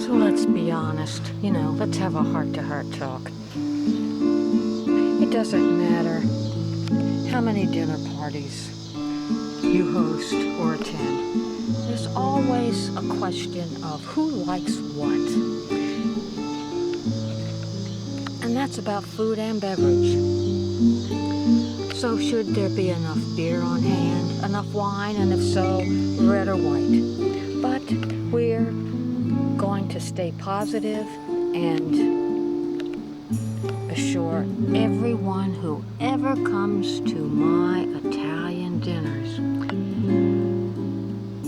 So let's be honest, let's have a heart-to-heart talk. It doesn't matter how many dinner parties you host or attend. There's always a question of who likes what. And that's about food and beverage. So should there be enough beer on hand, enough wine, and if so, red or white? But we're going to stay positive and assure everyone who ever comes to my Italian dinners,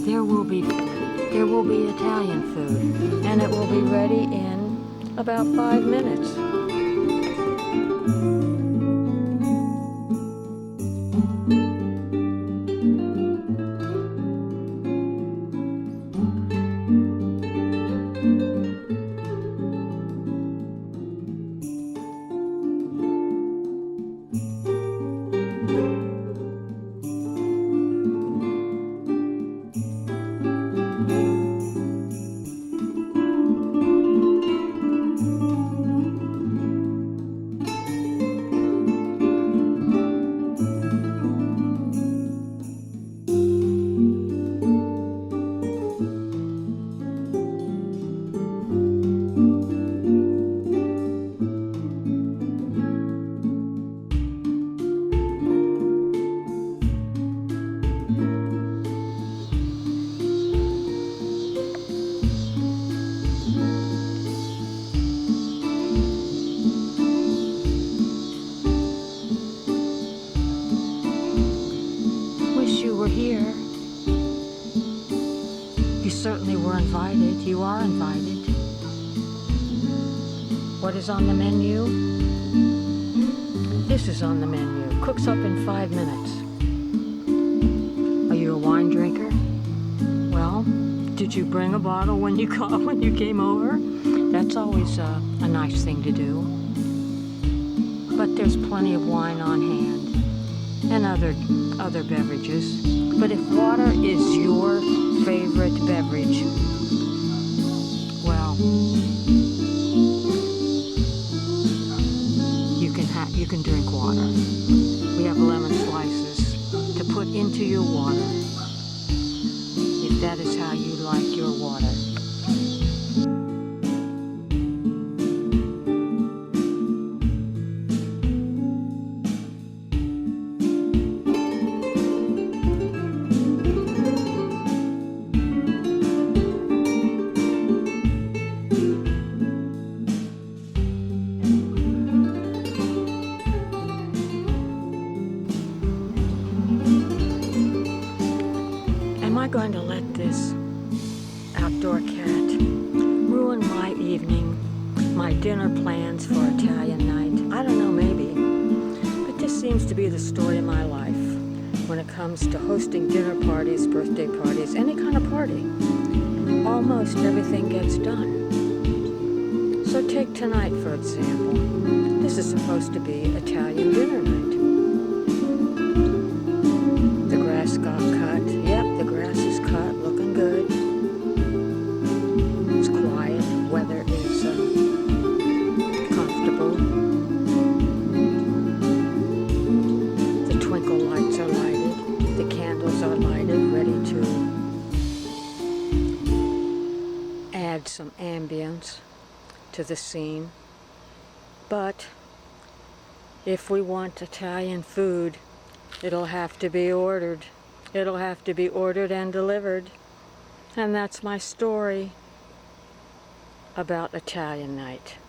there will be Italian food, and it will be ready in about 5 minutes. Here. You certainly were invited. You are invited. What is on the menu? This is on the menu. Cooks up in 5 minutes. Are you a wine drinker? Well, did you bring a bottle when you came over? That's always a nice thing to do. But there's plenty of wine on hand and other beverages. But if water is your favorite beverage, well, you can drink water. We have lemon slices to put into your water, if that is how you like your water. Am I going to let this outdoor cat ruin my evening, my dinner plans for Italian night? I don't know, maybe. But this seems to be the story of my life when it comes to hosting dinner parties, birthday parties, any kind of party. Almost everything gets done. So take tonight, for example. This is supposed to be Italian dinner night. The grass got cut. Yep, the grass is cut, looking good. It's quiet, weather is comfortable. The twinkle lights are lighted, the candles are lighted, ready to add some ambience to the scene. But if we want Italian food, it'll have to be ordered. It'll have to be ordered and delivered. And that's my story about Italian night.